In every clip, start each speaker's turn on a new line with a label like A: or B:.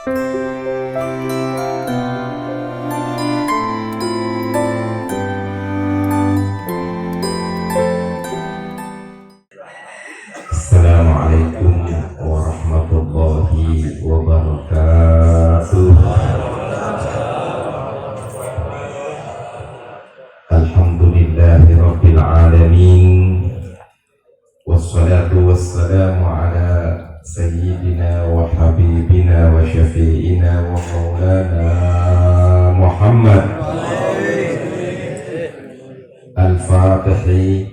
A: Assalamualaikum warahmatullahi wabarakatuh. Alhamdulillahi rabbil alamin. Wassalatu wassalamu ala sayyidina wa habibina wa syafi'ina wa maulana Muhammad al-Fatihi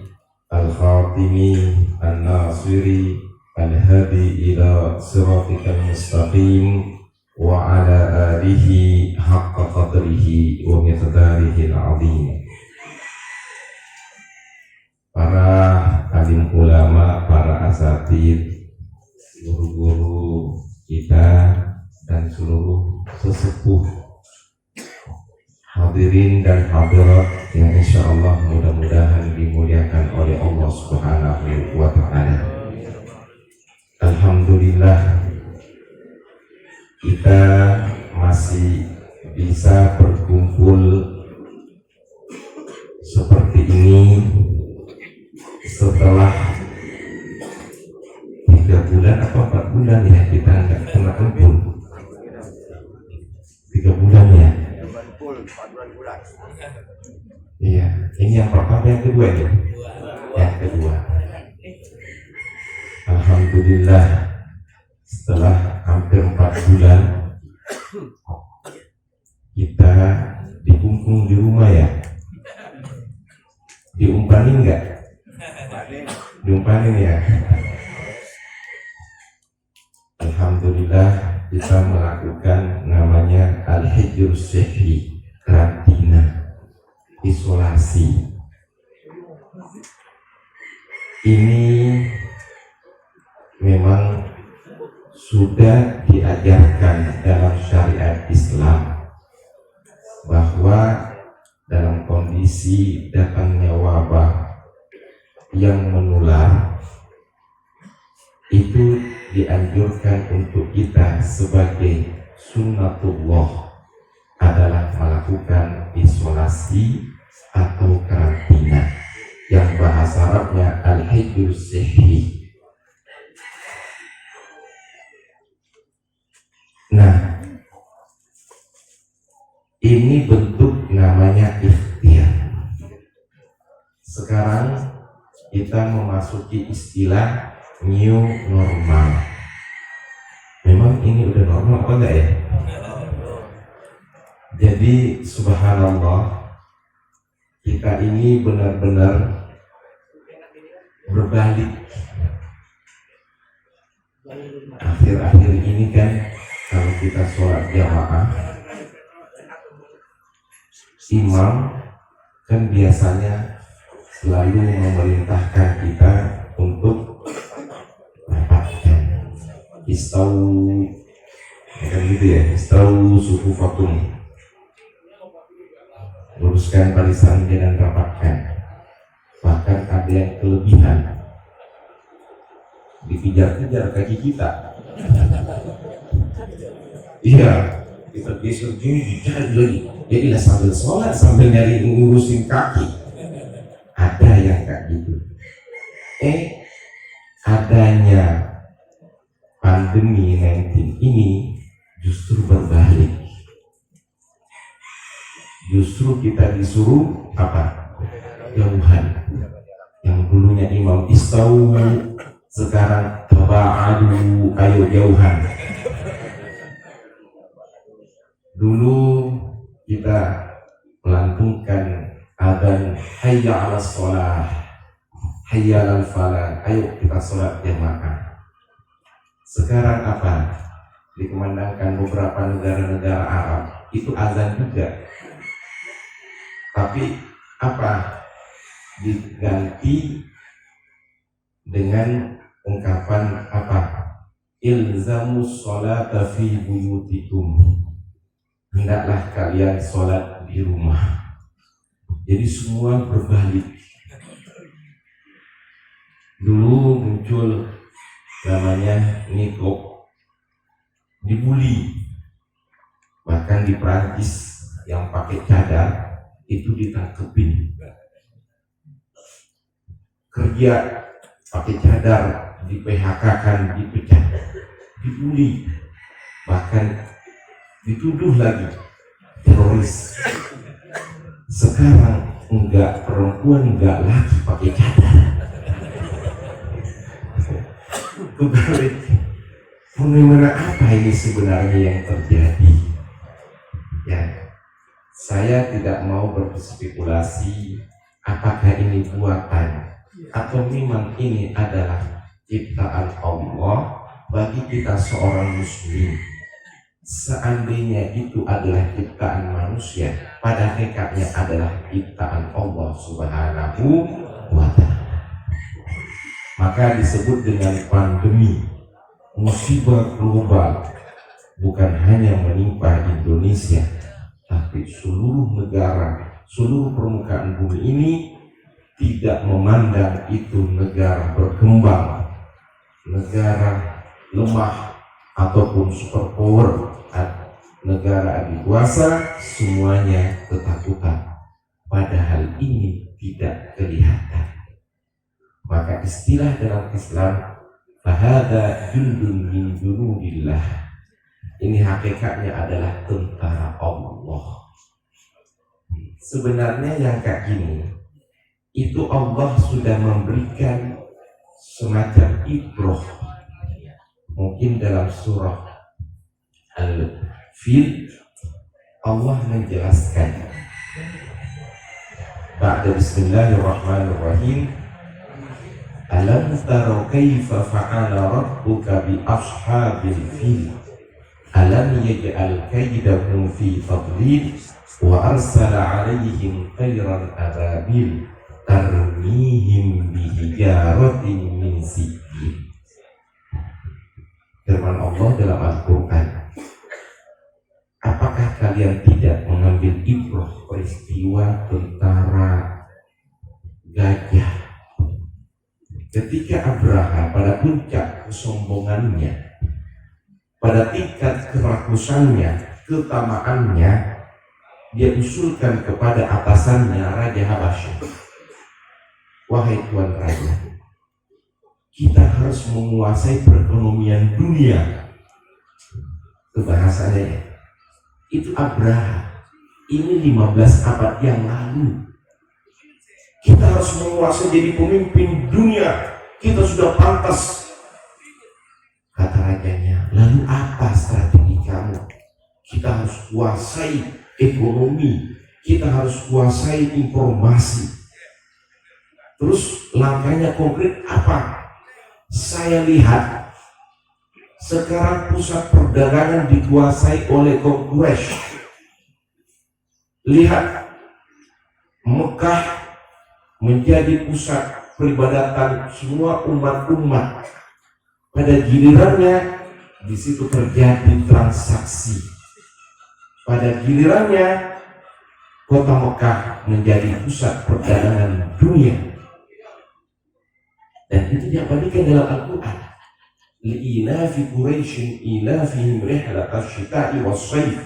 A: al-Khatimi al-Nasiri al-Hadi ila siratikal mustaqim wa ala alihi haqqa qadrihi wa miqdarihi al-azim. Para alim ulama, para asatid, seluruh guru kita dan seluruh sesepuh, hadirin dan hadirat yang insyaallah mudah-mudahan dimuliakan oleh Allah Subhanahu wa ta'ala. Alhamdulillah kita masih bisa berkumpul seperti ini setelah 3 bulan atau 4 bulan ya kita nggak pernah kumpul. 3 bulan ya. Iya, ini yang pertama, yang kedua ya. Yang kedua. Alhamdulillah setelah hampir 4 bulan kita dikumpul di rumah ya. Diumpanin nggak? Diumpanin ya. Alhamdulillah kita melakukan namanya al-hijr sihri, karantina, isolasi. Ini memang sudah diajarkan dalam syariat Islam bahwa dalam kondisi datangnya wabah yang menular itu dianjurkan untuk kita sebagai sunnatullah adalah melakukan isolasi atau karantina yang bahasa Arabnya al-hijr sihri. Nah, ini bentuk namanya ikhtiar. Sekarang kita memasuki istilah new normal. Memang ini udah normal apa enggak ya? Jadi subhanallah, kita ini benar-benar berbalik. Akhir-akhir ini kan kalau kita sholat jamaah, imam kan biasanya selalu memerintahkan kita untuk rapatkan istau, kan gitu ya, istau sufufakum, luruskan barisannya dan rapatkan. Bahkan ada yang kelebihan, dikejar-kejar kaki kita. Iya, kita geser gini, dicari lagi. Jadilah sambil sholat sambil nyari ngurusin kaki. Ada yang kayak gitu. Adanya pandemi 19 ini justru berbalik. Justru kita disuruh apa? Jauhan. Yang dulunya imam istau, sekarang taba'adu, ayo jauhan. Dulu kita melantunkan adzan hayya 'alas shalah, hayya 'alal falah, ayo kita sholat jamaah. Sekarang apa? Dikumandangkan beberapa negara-negara Arab itu azan juga. Tapi apa? Diganti dengan ungkapan apa? Ilzamus sholata fi buyutikum. Hendaklah kalian sholat di rumah. Jadi semua berbalik. Dulu muncul namanya nikop, dibully Bahkan di Prancis yang pakai cadar itu ditangkepin, kerja pakai cadar di PHK kan, dipecat, dibully, bahkan dituduh lagi teroris. Sekarang enggak, perempuan enggak lagi pakai cadar. Kebalik. Fenomena apa ini sebenarnya yang terjadi? Ya, saya tidak mau berspekulasi apakah ini buatan atau memang ini adalah ciptaan Allah bagi kita seorang muslim. Seandainya itu adalah ciptaan manusia, pada hakikatnya adalah ciptaan Allah Subhanahu wa Ta'ala. Maka disebut dengan pandemi, musibah global, bukan hanya menimpa Indonesia, tapi seluruh negara, seluruh permukaan bumi ini, tidak memandang itu negara berkembang, negara lemah, ataupun superpower, negara adikuasa, semuanya ketakutan. Padahal ini tidak kelihatan. Maka istilah dalam Islam, fahada jundun min junudillah, ini hakikatnya adalah tentara Allah. Sebenarnya yang kayak gini itu Allah sudah memberikan semacam ibrah. Mungkin dalam surah Al-Fil Allah menjelaskan, ba'da bismillahirrahmanirrahim, alam taro kaifa fa'ala rabbuka bi ashabil fil alam yaj'al kaydahum fi tadlil wa arsala 'alaihim tayran ababil tarmihim bihijaratin min sijil. Firman Allah dalam Al-Quran, apakah kalian tidak mengambil ibrah peristiwa tentara gajah ketika Abraha pada puncak kesombongannya, pada tingkat kerakusannya, ketamaannya, dia usulkan kepada atasannya Raja Habasyah, wahai Tuan Raja, kita harus menguasai perekonomian dunia. Itu bahasanya. Itu Abraha. Ini 15 abad yang lalu. Kita harus menguasai, jadi pemimpin dunia. Kita sudah pantas. Kata rajanya, lalu apa strategi kamu? Kita harus kuasai ekonomi. Kita harus kuasai informasi. Terus langkahnya konkret apa? Saya lihat sekarang pusat perdagangan dikuasai oleh kaum Quraisy. Lihat, Mekah menjadi pusat peribadatan semua umat-umat. Pada gilirannya di situ terjadi transaksi. Pada gilirannya kota Mekah menjadi pusat perdagangan dunia. Dan itu diabadikan dalam Al-Quran. Li'inafi Quraisyin ilafihim rihlatash syita'i was-sayf.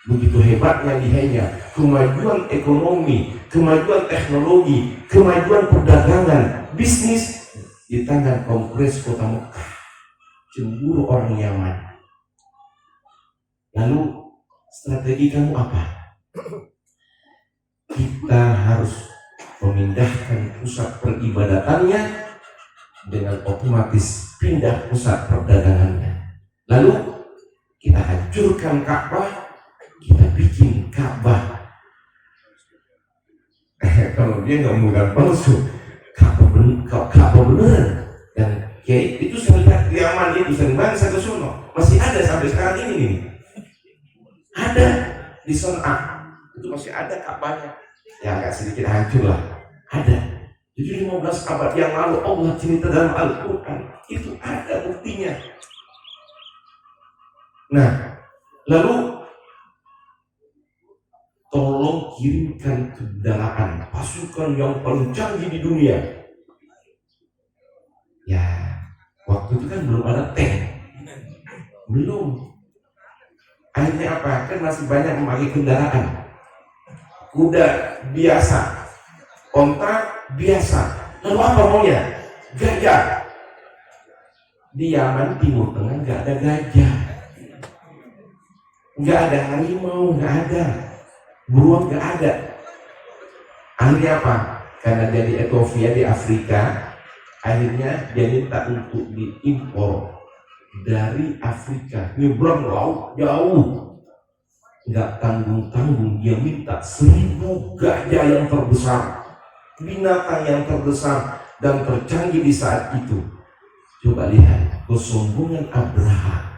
A: Begitu hebatnya nilainya, kemajuan ekonomi, kemajuan teknologi, kemajuan perdagangan, bisnis di tangan kaum Quraisy kota Mekah. Cemburu orang Yaman. Lalu strategi kamu apa? Kita harus memindahkan pusat peribadatannya, dengan otomatis pindah pusat perdagangannya. Lalu kita hancurkan Ka'bah, kita bikin Ka'bah. Kalau dia nggak menggunakan palsu, Ka'bah beneran. Dan kayak itu saya lihat di Yaman itu sering banget saya ke sono, masih ada sampai sekarang ini nih. Ada di Son'a itu masih ada Ka'bahnya. Ya agak sedikit hancur lah. Ada. Jadi 15 abad yang lalu Allah cerita dalam Al-Quran, itu ada buktinya. Nah, lalu tolong kirimkan kendaraan pasukan yang paling canggih di dunia. Ya, waktu itu kan belum ada tank, belum. Akhirnya apa? Kan masih banyak memakai kendaraan. Kuda biasa, onta biasa. Lalu apa maunya? Gajah. Di Yaman Timur Tengah nggak ada gajah, nggak ada harimau, nggak ada beruang, nggak ada. Akhirnya apa? Karena dia di Ethiopia di Afrika, akhirnya dia minta untuk diimpor dari Afrika, nyebrang laut jauh, nggak tanggung-tanggung, dia minta 1000 gajah yang terbesar, binatang yang terbesar dan tercanggih di saat itu. Coba lihat kesombongan Abraha.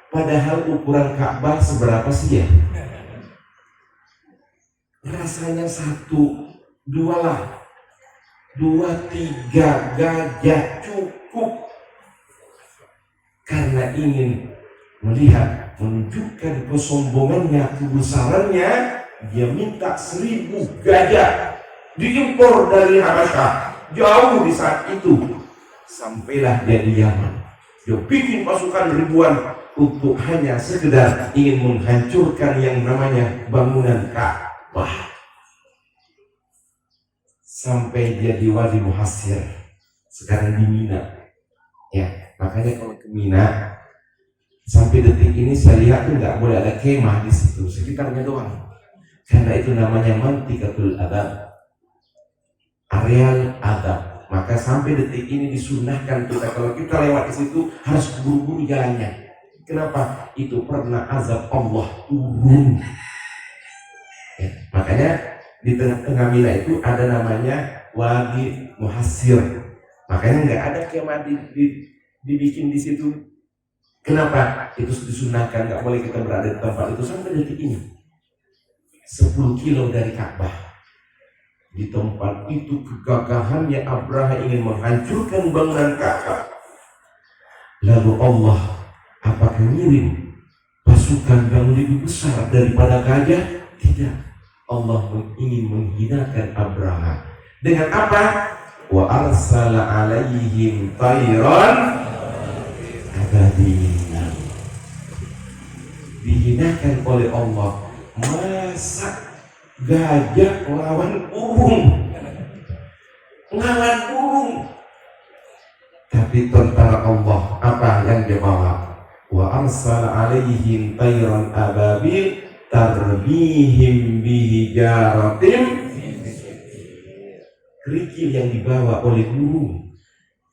A: Padahal ukuran Ka'bah seberapa sih ya? Rasanya 1, 2 lah, 2, 3 gajah cukup. Karena ingin melihat, menunjukkan kesombongannya, kebesarannya, dia minta 1000 gajah diimpor dari Habasyah, jauh di saat itu. Sampailah dia di Yaman. Dia bikin pasukan ribuan untuk hanya sekedar ingin menghancurkan yang namanya bangunan Ka'bah. Sampai dia di Wadi Muhassir, sekarang di Mina. Ya, makanya kalau ke Mina, sampai detik ini saya lihat tuh nggak boleh ada kemah di situ, sekitarnya doang. Karena itu namanya Mantikatul Adab, areal adab. Maka sampai detik ini disunahkan kita kalau kita lewat di situ harus buru-buru jalannya. Kenapa? Itu pernah azab Allah turun. Ya, makanya di tengah-tengah Mina itu ada namanya Wadi Muhassir. Makanya nggak ada kemah dibikin di situ. Kenapa? Itu disunahkan, nggak boleh kita berada di tempat itu sampai detik ini. 10 kilo dari Ka'bah. Di tempat itu kegagahannya Abraha ingin menghancurkan bangunan Ka'bah. Lalu Allah apakah ngirim pasukan yang lebih besar daripada gajah? Tidak. Allah ingin menghinakan Abraha. Dengan apa? Wa arsala alaihim tayran ababil. Dihinakan oleh Allah. Masa gajah melawan burung, melawan burung. Tapi tentara Allah apa yang dia bawa? Wa arsala alaihim tayran ababil tarmihim bihijaratim. Kerikil yang dibawa oleh burung.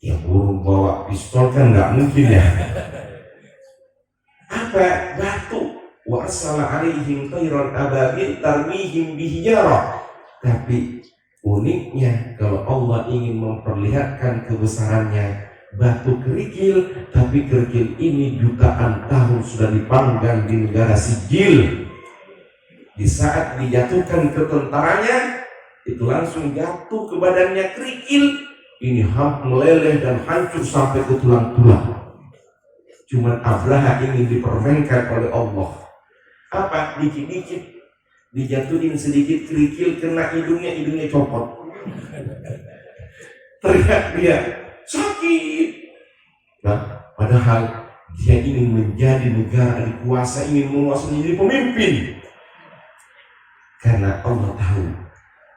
A: Ya burung bawa pistol kan nggak mungkin ya. Apa? Batu. Wa arsala alaihim tayran ababil tarmihim bihijarah. Tapi uniknya kalau Allah ingin memperlihatkan kebesarannya, batu kerikil, tapi kerikil ini jutaan tahun sudah dipanggang di negara Sijil. Di saat dijatuhkan ke tentaranya, itu langsung jatuh ke badannya kerikil. Ini meleleh dan hancur sampai ke tulang-tulang. Cuman Abraha ingin dipermainkan oleh Allah. Apa? Dikit-dikit dijatuhin sedikit kerikil, kena hidungnya copot. Teriak dia, sakit. Nah, padahal dia ingin menjadi negara dikuasa, ingin menguasai, menjadi pemimpin. Karena Allah tahu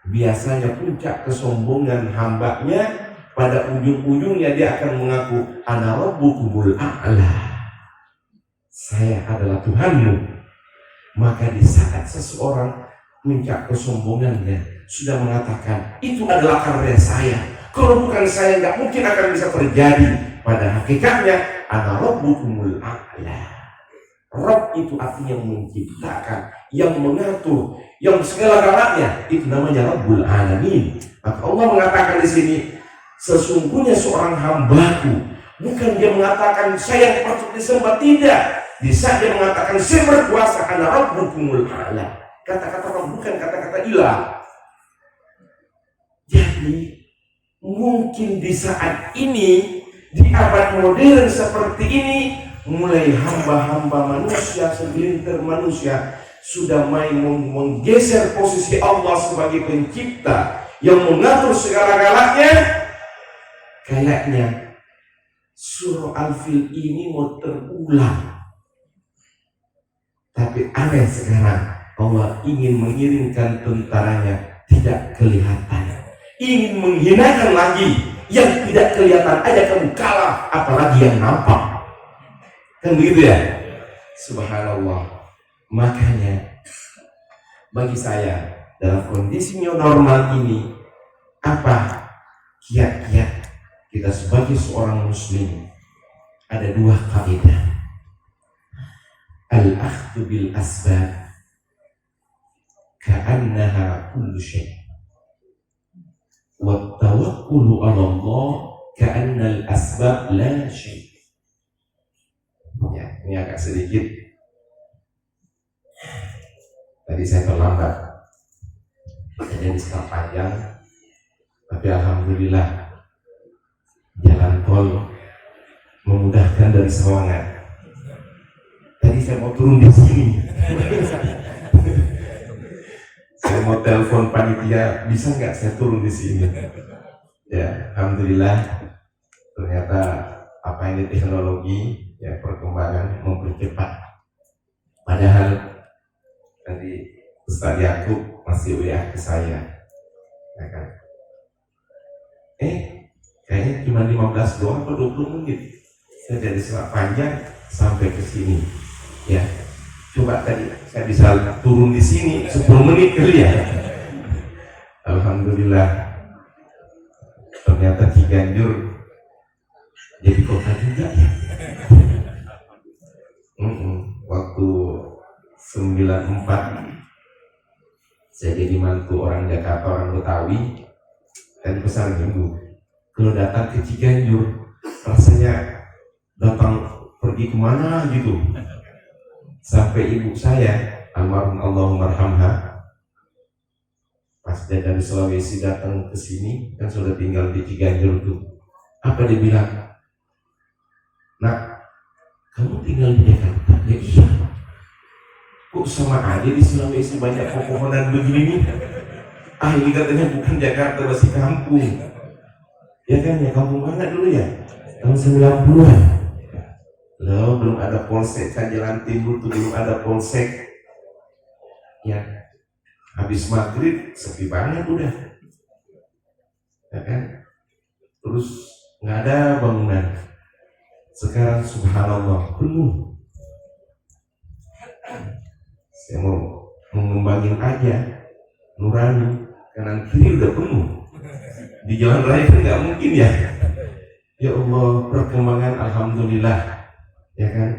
A: biasanya puncak kesombongan hambanya pada ujung-ujungnya dia akan mengaku ana rabbukumul a'la, saya adalah Tuhanmu. Maka di saat seseorang puncak kesombongannya sudah mengatakan itu adalah karya saya, kalau bukan saya nggak mungkin akan bisa terjadi. Pada hakikatnya ana rabbukumul a'la. Rabb itu artinya menciptakan, yang mengatur, yang segala-galanya, itu namanya Rabbul Alamin. Maka Allah mengatakan di sini, sesungguhnya seorang hambaku, bukan dia mengatakan saya yang patut disembah, tidak. Di saat dia mengatakan saya berkuasa, ana rabbukumul a'la. Kata-kata Rabb bukan kata-kata ilah. Jadi mungkin di saat ini, di abad modern seperti ini, mulai hamba-hamba manusia, segelintir manusia sudah main menggeser posisi Allah sebagai pencipta yang mengatur segala-galanya. Kayaknya surah Al-Fil ini mau terulang. Tapi aneh sekarang, Allah ingin mengirimkan tentaranya tidak kelihatan, ingin menghinakan lagi yang tidak kelihatan aja kamu kalah, apalagi yang nampak. Kan begitu ya? Subhanallah. Makanya bagi saya dalam kondisi new normal ini, apa kiat-kiat kita sebagai seorang muslim? Ada dua kaidah. Al-akhdhu bil asbab ka'annaha kullu syai', wa tawakkulu 'ala Allah ka'anna al-asbab la syai'. Ya, ini agak sedikit. Tadi saya terlambat. Jadi sekarang panjang, tapi alhamdulillah jalan tol memudahkan dari Sawangan. Tadi saya mau turun di sini. Saya mau telepon panitia, bisa nggak saya turun di sini? Ya, alhamdulillah. Ternyata apa ini teknologi, ya perkembangan mempercepat. Padahal tadi Ustaz Yakub masih WA ke saya, ya kan? Kayaknya cuma 15 doang atau 20 menit. Saya dari Selat Panjang sampai ke sini. Ya, coba tadi saya bisa turun di sini 10 menit kali ya. Alhamdulillah. Ternyata Ciganjur jadi kota juga ya. Waktu 94 saya jadi mantu orang Jakarta, orang Betawi, dan pesan minggu. Kalau datang ke Ciganjur, rasanya datang pergi kemana gitu. Sampai ibu saya, almarhum Allahumma arhamha, pas dia dari Sulawesi datang ke sini, kan sudah tinggal di Ciganjur tuh. Apa dia bilang? Nak, kamu tinggal di Jakarta? Ya iya. Kok sama aja di Sulawesi banyak pepohonan begini nih? Ini katanya bukan Jakarta, masih kampung. Ya kan ya, kampung mana dulu ya? Tahun 90-an. Loh, belum ada polsek kan, Jalan Timur tuh belum ada polsek. Ya, habis maghrib sepi banget udah. Ya kan? Terus nggak ada bangunan. Sekarang subhanallah penuh. Saya mau mengembangin aja Nurani, kanan kiri udah penuh. Di jalan raya kan nggak mungkin ya. Ya Allah, perkembangan alhamdulillah. Ya kan,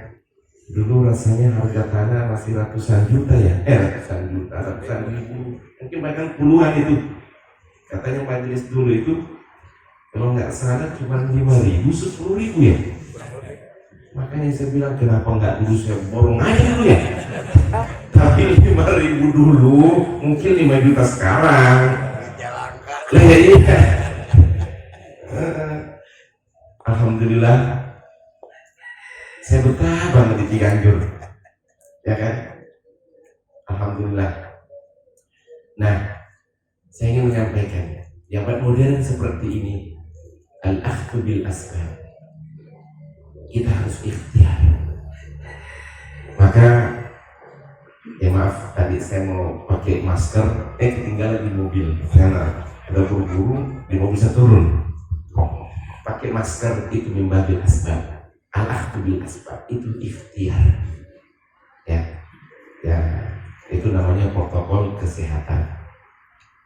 A: dulu rasanya harga tanah masih ratusan juta ya, ratusan ribu, mungkin bahkan puluhan itu. Katanya majelis dulu itu kalau nggak salah cuma 5.000, 10.000 ya. Makanya saya bilang kenapa nggak dulu saya borong aja dulu ya. Tapi 5.000 dulu, mungkin 5 juta sekarang. Lah ya iya. Alhamdulillah. Saya betah banget di Ciganjur, ya kan? Alhamdulillah. Nah, saya ingin menyampaikan, yang modern seperti ini, al-akhdhu bil asbab, kita harus ikhtiar. Maka, ya maaf, tadi saya mau pakai masker, ketinggalan di mobil, karena ada buru-buru, di mobil saya turun. Pakai masker itu mimbabil asbab. Al-akhdhu bil asbab itu ikhtiar, ya itu namanya protokol kesehatan.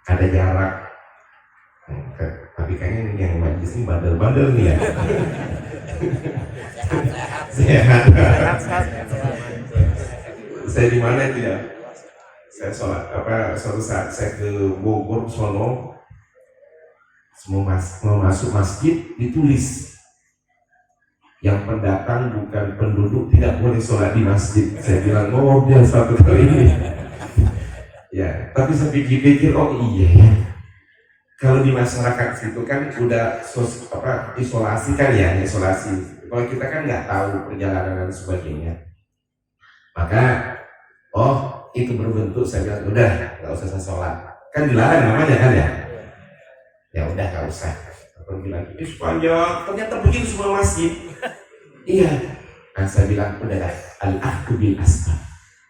A: Ada jarak, tapi kayaknya yang majlis ini bandel-bandel nih ya. Sehat. Saya di mana itu ya? Saya sholat suatu saat saya ke Bogor sono, mau masuk masjid ditulis, yang pendatang bukan penduduk tidak boleh sholat di masjid. Saya bilang, oh dia satu kali ini. Ya, tapi saya pikir-pikir, oh iya ya. Kalau di masyarakat situ kan udah isolasi kan ya, isolasi. Kalau kita kan nggak tahu perjalanan dan sebagainya. Maka, oh itu berbentuk, saya bilang, udah nggak usah saya sholat. Kan dilarang namanya kan ya. Ya udah nggak usah. Aku bilang, ini sepanjang, ternyata begitu semua masjid. Iya. Nah saya bilang, udah al-akhdhu bil asbab.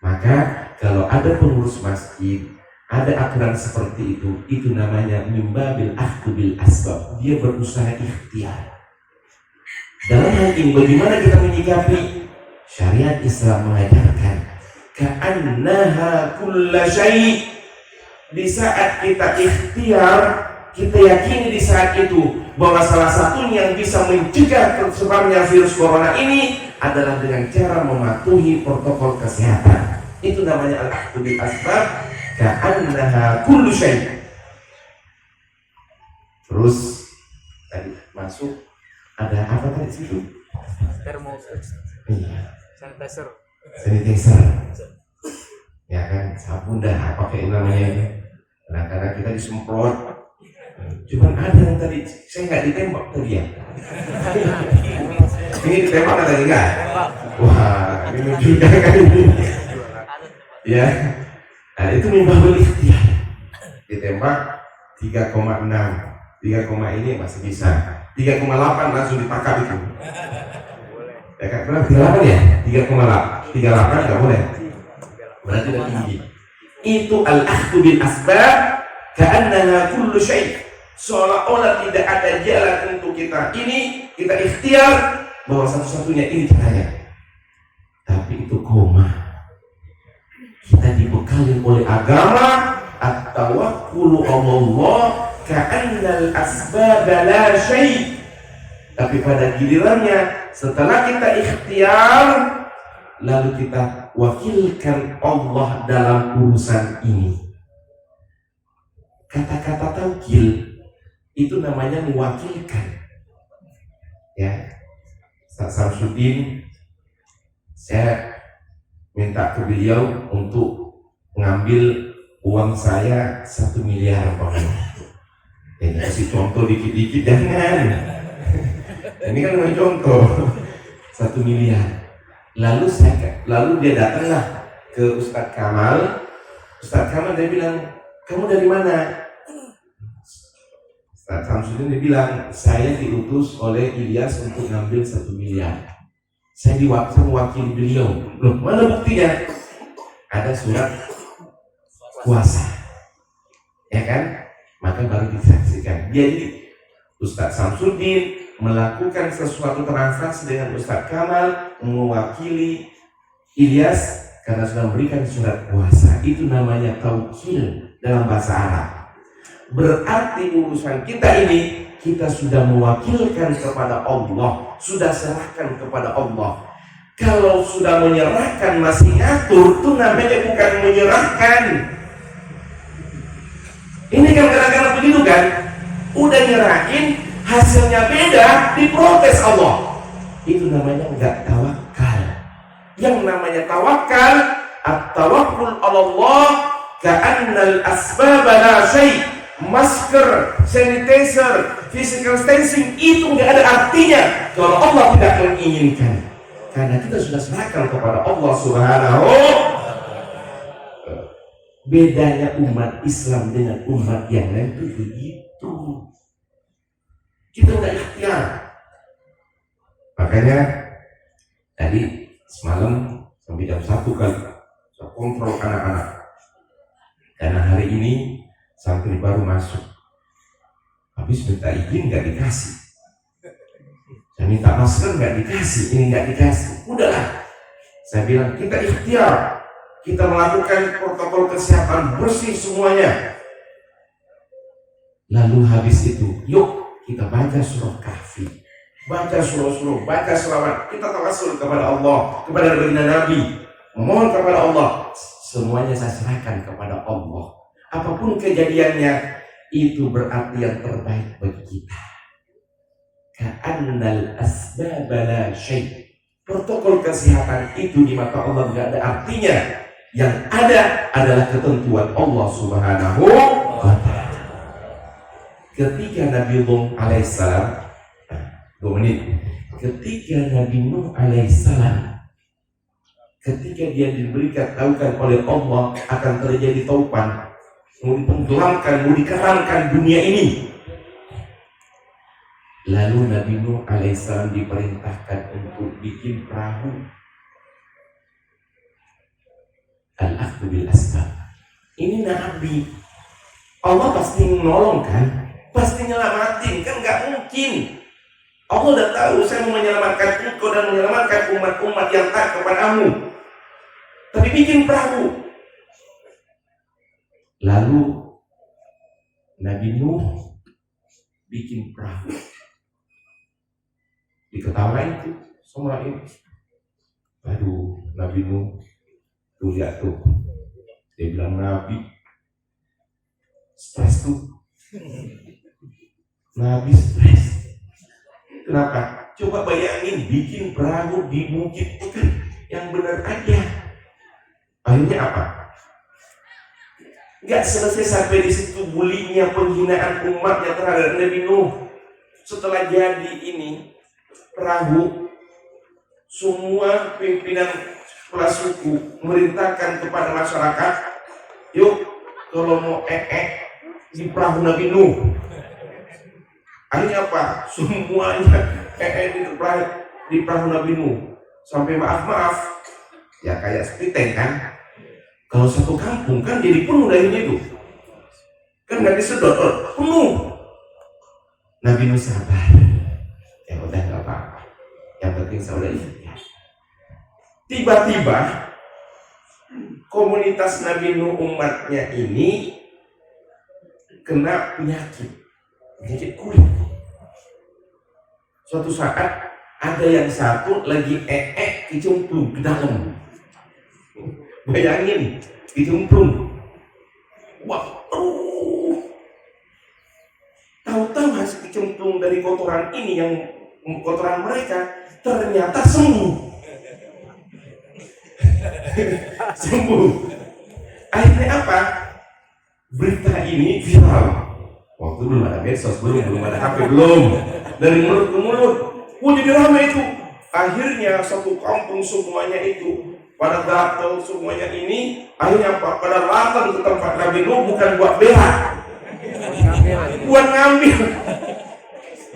A: Maka kalau ada pengurus masjid, ada aturan seperti itu namanya mimbabil akhdhu bil asbab. Dia berusaha ikhtiar. Dalam hal ini bagaimana kita menyikapi? Syariat Islam mengajarkan ka'annaha kulla syai'. Di saat kita ikhtiar, kita yakini di saat itu bahwa salah satunya yang bisa mencegah tersebarnya virus corona ini adalah dengan cara mematuhi protokol kesehatan. Itu namanya al-akhdhu bil asbab ka'annaha kullu syai'. Terus tadi masuk ada apa tadi situ? Iya. Sanitizer. Ya kan, sabun dah apa kayak namanya ini. Nah, karena kita disemprot. Cuman ada yang tadi saya nggak ditembak tadi ya. Ini ditembak atau enggak? Wah, ini juga kan ini. Ya. Nah, itu mimbahul ikhtiar. Ditembak 3,6. 3, ini masih bisa. 3,8 langsung ditangkap itu. Ya kan? Berapa 38 ya? 3,8. 38 nggak boleh. Berarti udah tinggi. Itu al-akhdhu bil asbab ka'annaha kullu syai'. Seolah-olah tidak ada jalan untuk kita ini, kita ikhtiar bahwa satu-satunya ini caranya. Tapi itu koma. Kita dibekali oleh agama at-tawakkulu 'ala Allah ka'annal asbab la syai'. Tapi pada gilirannya setelah kita ikhtiar lalu kita wakilkan Allah dalam urusan ini. Kata-kata taukil itu namanya mewakilkan. Ya, Ustaz Samsudin, saya minta ke beliau untuk mengambil uang saya 1 miliar Pak. Ini kasih contoh dikit-dikit jangan. Ini kan cuma contoh 1 miliar. Lalu dia datanglah ke Ustadz Kamal. Ustadz Kamal dia bilang, kamu dari mana? Ustadz Samsudin dia bilang, saya diutus oleh Ilyas untuk ngambil 1 miliar. Saya mewakili beliau. Loh, mana buktinya? Ada surat kuasa, ya kan? Maka baru disaksikan. Jadi Ustadz Samsudin melakukan sesuatu transaksi dengan Ustadz Kamal mewakili Ilyas karena sudah memberikan surat kuasa. Itu namanya taukil dalam bahasa Arab. Berarti urusan kita ini kita sudah mewakilkan kepada Allah, sudah serahkan kepada Allah. Kalau sudah menyerahkan masih ngatur, itu namanya bukan menyerahkan. Ini kan kadang-kadang begitu kan? Udah nyerahin, hasilnya beda, diprotes Allah. Itu namanya enggak tawakal. Yang namanya tawakal, at-tawakkul 'ala Allah ka'annal asbab la syai'. Masker, sanitizer, physical distancing itu enggak ada artinya kalau Allah tidak menginginkan. Karena kita sudah serahkan kepada Allah Subhanahu. Bedanya umat Islam dengan umat yang lain itu begitu. Kita udah ikhtiar. Makanya tadi semalam sampai jam 1 kan saya kontrol anak-anak. Karena hari ini santri baru masuk. Habis minta izin nggak dikasih. Saya minta masker nggak dikasih, ini nggak dikasih. Udahlah. Saya bilang kita ikhtiar. Kita melakukan protokol kesehatan bersih semuanya. Lalu habis itu, yuk kita baca surah Kahfi, baca surah-surah, baca selawat. Kita tawassul kepada Allah, kepada baginda Nabi, memohon kepada Allah. Semuanya saya serahkan kepada Allah. Apapun kejadiannya, itu berarti yang terbaik bagi kita. Ka'annal asbab la syai'. Protokol kesehatan itu di mata Allah tidak ada artinya. Yang ada adalah ketentuan Allah Subhanahu wa ta'ala. Ketika Nabi Nuh alaihissalam, 2 menit. Ketika Nabi Nuh alaihissalam, ketika dia diberikan tahukan oleh Allah akan terjadi taufan, mau ditenggelamkan, mau dikeramkan dunia ini. Lalu Nabi Nuh alaihissalam diperintahkan untuk bikin perahu. Al-akhdhu bil asbab. Ini Nabi. Allah pasti menolong kan? Pasti nyelamatin kan? Nggak mungkin. Allah udah tahu saya mau menyelamatkan engkau dan menyelamatkan umat-umat yang taat kepadamu. Tapi bikin perahu. Lalu Nabi Nuh bikin perahu. Diketawain tuh sama ini. Aduh, Nabi Nuh tuh lihat tuh. Dia bilang Nabi stres tuh. Nabi stres. Kenapa? Coba bayangin bikin perahu di bukit itu yang benar aja. Akhirnya apa? Gak selesai sampai di situ bulinya penghinaan umatnya terhadap Nabi Nuh. Setelah jadi ini perahu, semua pimpinan kepala suku merintahkan kepada masyarakat, yuk kalau mau di perahu Nabi Nuh. Akhirnya apa? Semuanya di perahu Nabi Nuh. Sampai maaf, ya kayak sepiteng kan. Kalau satu kampung kan jadi penuh dari itu. Kan nggak disedot, penuh. Nabi Nuh sabar. Ya udah nggak apa-apa. Yang penting saya udah ikhtiar. Tiba-tiba komunitas Nabi Nuh umatnya ini kena penyakit kulit. Suatu saat ada yang satu lagi kecemplung ke dalam. Bayangin, kecemplung. Tahu-tahu hasil kecemplung dari kotoran ini yang kotoran mereka ternyata sembuh. Sembuh. Akhirnya apa? Berita ini viral. Waktu belum ada medsos, belum ada HP, belum. Dari mulut ke mulut, jadi ramai itu. Akhirnya satu kampung semuanya itu pada gatal semuanya ini. Akhirnya apa? Pada datang ke tempat Nabi Nuh bukan buat berak, buat ngambil.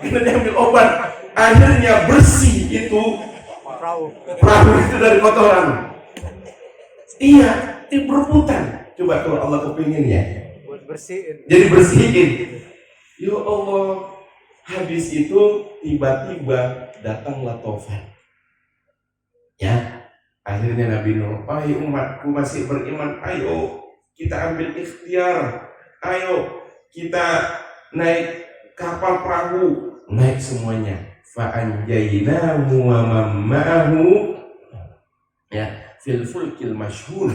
A: Kita diambil obat. Akhirnya bersih itu perahu itu dari kotoran. Iya, itu berebutan. Coba kalau Allah kepingin ya, jadi bersihin. Ya Allah, habis itu tiba-tiba datanglah taufan. Ya, akhirnya Nabi Nuh, "Wahai umatku masih beriman, ayo kita ambil ikhtiar. Ayo kita naik kapal perahu, naik semuanya. Fa'anjaynahu wa mamma'ahu ya fil fulkil masyhur."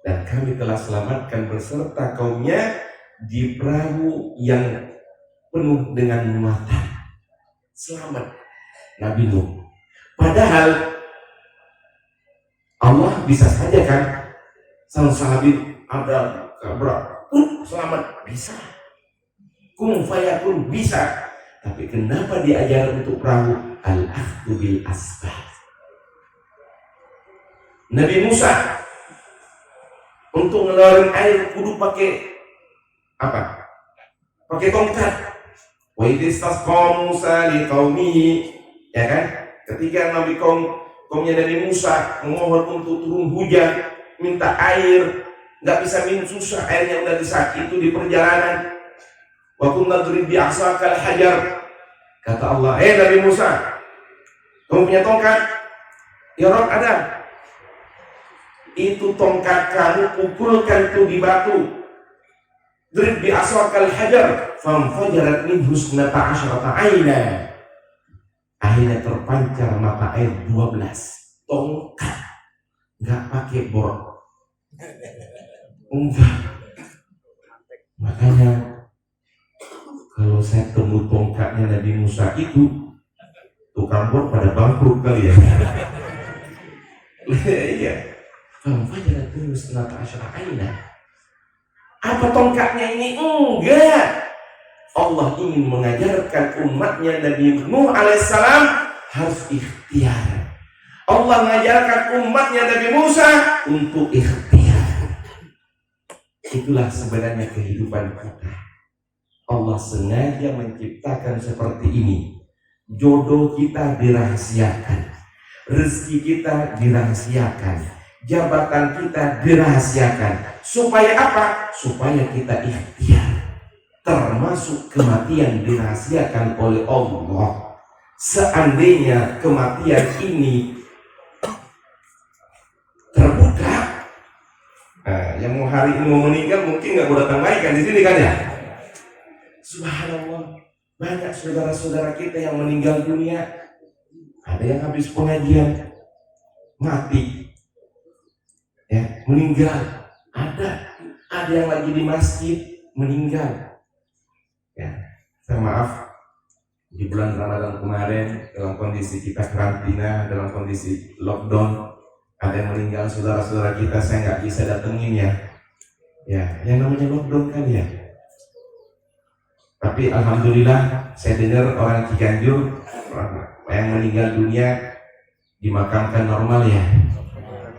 A: Dan kami telah selamatkan beserta kaumnya di perahu yang penuh dengan muatan. Selamat Nabi Nuh. Padahal Allah bisa saja kan sang sahabat ada kabar selamat, bisa. Kun fayakun, bisa. Tapi kenapa diajar untuk perahu? Al-akhdhu bil asbab. Nabi Musa untuk ngeluarin air kudu pakai apa? Pakai tongkat. Wa idistasqa Musa liqaumihi, ya kan? Ketika kaumnya Nabi Musa memohon untuk turun hujan, minta air, nggak bisa minum, susah, airnya udah disak itu di perjalanan. Wa kunna nadrib bi asaqal hajar. Kata Allah, Nabi Musa, kamu punya tongkat? Ya Rabb, ada. Itu tongkat kamu pukulkan tuh di batu. Drib bi asaqal hajar, famfajarat minhu 12 aina. Akhirnya terpancar mata air 12. Tongkat, nggak pakai bor. Enggak. Makanya kalau saya temu tongkatnya Nabi Musa itu, tukang bor pada bangkrut kali ya. Iya. Famfajarat minhu 12 aina. Apa tongkatnya ini? Enggak. Allah ingin mengajarkan umatnya Nabi Nuh alaihissalam harus ikhtiar. Allah mengajarkan umatnya Nabi Musa untuk ikhtiar. Itulah sebenarnya kehidupan kita. Allah sengaja menciptakan seperti ini. Jodoh kita dirahasiakan, rezeki kita dirahasiakan, jabatan kita dirahasiakan. Supaya apa? Supaya kita ikhtiar. Termasuk kematian dirahasiakan oleh Allah. Seandainya kematian ini terbuka, yang mau hari ini mau meninggal mungkin nggak mau datang lagi kan di sini kan ya. Subhanallah, banyak saudara-saudara kita yang meninggal dunia. Ada yang habis pengajian mati, ya meninggal. Ada yang lagi di masjid meninggal. Ya, saya maaf di bulan Ramadan kemarin dalam kondisi kita karantina, dalam kondisi lockdown, ada yang meninggal saudara-saudara kita, saya nggak bisa datengin ya. Ya, yang namanya lockdown kan ya. Tapi alhamdulillah saya dengar orang Ciganjur yang meninggal dunia dimakamkan normal ya.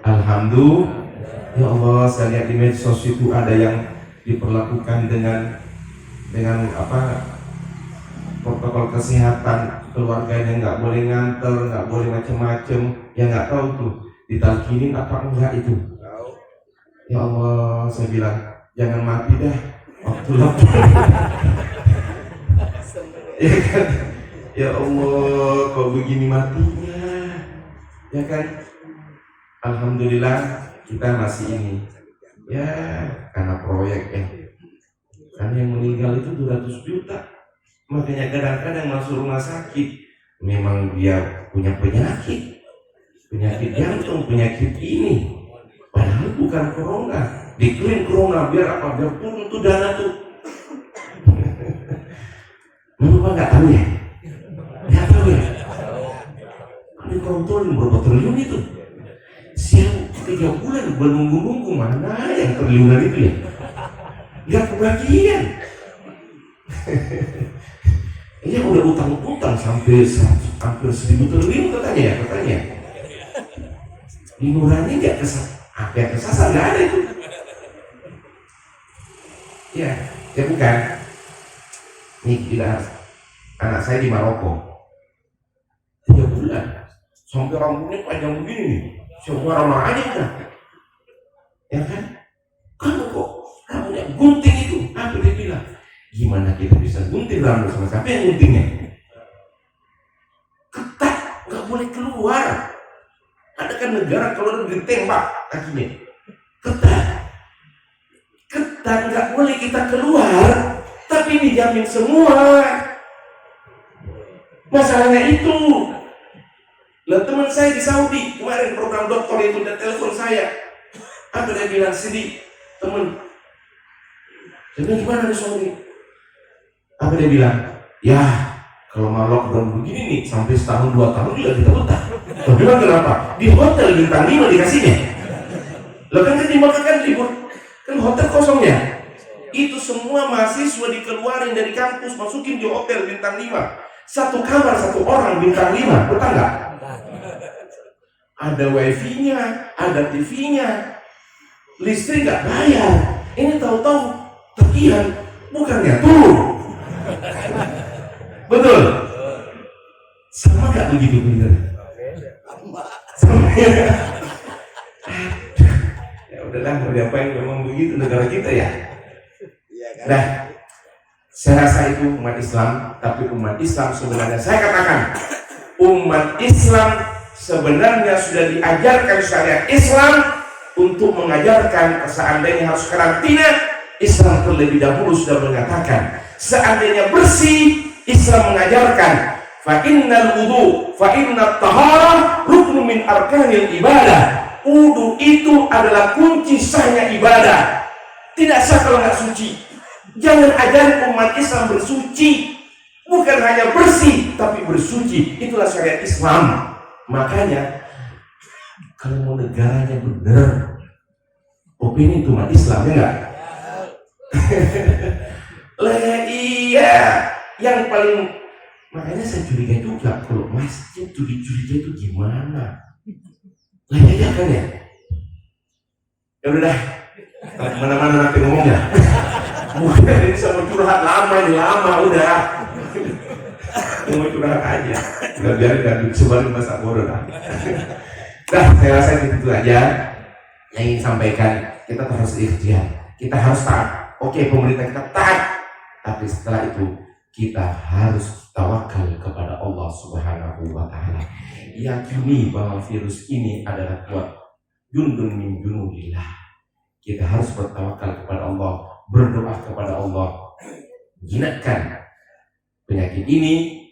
A: Alhamdulillah. Ya Allah, saya lihat di medsos itu ada yang diperlakukan dengan protokol kesehatan, keluarganya nggak boleh nganter, nggak boleh macam-macam. Ya nggak tahu tuh ditalkinin apa enggak itu. Ya Allah, saya bilang jangan mati dah waktu lockdown. Ya kan? Ya Allah, kok begini matinya? Ya kan? Alhamdulillah kita masih ini. Ya, karena proyek karena yang meninggal itu 200 juta. Makanya kadang-kadang masuk rumah sakit memang dia punya penyakit jantung, penyakit ini. Padahal bukan corona. Diklaim corona biar apa? Biar turun tuh dana tuh. Bapak nggak tahu ya? Nggak tahu ya? Kan dikontrolin berapa triliun itu? Siang 3 bulan menunggu-nunggu mana yang triliunan itu ya? Nggak kebagian. Ini udah utang-utang sampai hampir 1.000 triliun katanya. Di nurani nggak kesasar nggak ada itu. Ya bukan. Nih gila, anak saya di Maroko 3 bulan sampai rambutnya panjang begini, semua ramah aja udah. Ya kan? Kamu kok rambutnya gunting itu? Apa dia bilang? Gimana kita bisa gunting rambut sama siapa yang guntingnya? Ketat, nggak boleh keluar. Ada kan negara kalau ditembak kakinya. Ketat, nggak boleh kita keluar. Tapi dijamin semua. Masalahnya itu. Lah teman saya di Saudi kemarin program dokter itu dan telepon saya. Apa dia bilang sedih teman. Jadi gimana di Saudi? Apa dia bilang? Ya kalau mau lockdown begini nih sampai setahun 2 tahun juga kita betah. Tapi kenapa? Di hotel bintang 5 dikasihnya. Lah kan dimakan kan libur kan hotel kosongnya. Itu semua mahasiswa dikeluarin dari kampus, masukin di hotel bintang 5. Satu kamar 1 orang bintang 5, betul nggak? Ada wifi-nya, ada TV-nya, listrik nggak bayar. Ini tahu-tahu tagihan bukannya turun. Betul? Sama nggak begitu bener? Sama ya. Ya udahlah, mau diapain memang begitu negara kita ya. Nah, saya rasa itu umat Islam, tapi umat Islam sebenarnya saya katakan umat Islam sebenarnya sudah diajarkan syariat Islam untuk mengajarkan seandainya harus karantina. Islam terlebih dahulu sudah mengatakan seandainya bersih, Islam mengajarkan fa innal wudu fa innat taharah ruknun min arkanil ibadah. Wudu itu adalah kunci sahnya ibadah. Tidak sah kalau nggak suci. Jangan ajarin umat Islam bersuci. Bukan hanya bersih, tapi bersuci. Itulah syariat Islam. Makanya, kalau mau negaranya benar, opini itu umat Islam, ya enggak? Lah iya. Yang paling, makanya saya curiga juga, kalau masjid curiga itu gimana? Lah iya kan ya? Ya udah dah, mana-mana nanti ngomong ya. Mungkin ini sama curhat lama udah. Mau curhat aja. Udah biarin dan sebarin masa bodoh lah. Nah, saya rasa itu aja. Saya ingin sampaikan, kita harus ikhtiar, kita harus taat. Oke, pemerintah kita taat, tapi setelah itu kita harus tawakal kepada Allah Subhanahu wa Ta'ala. Yakini bahwa virus ini adalah buat jundun min junudillah. Kita harus bertawakal kepada Allah, berdoa kepada Allah, jinakkan penyakit ini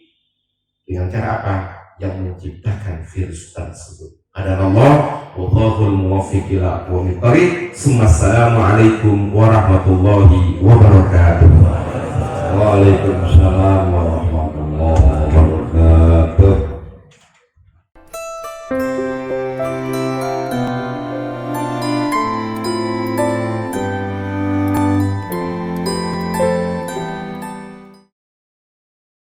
A: dengan cara apa? Yang menciptakan virus tersebut adalah Allah. Wallahul muwaffiq ila aqwamit thoriq. Assalamualaikum warahmatullahi wabarakatuh.
B: Waalaikumsalam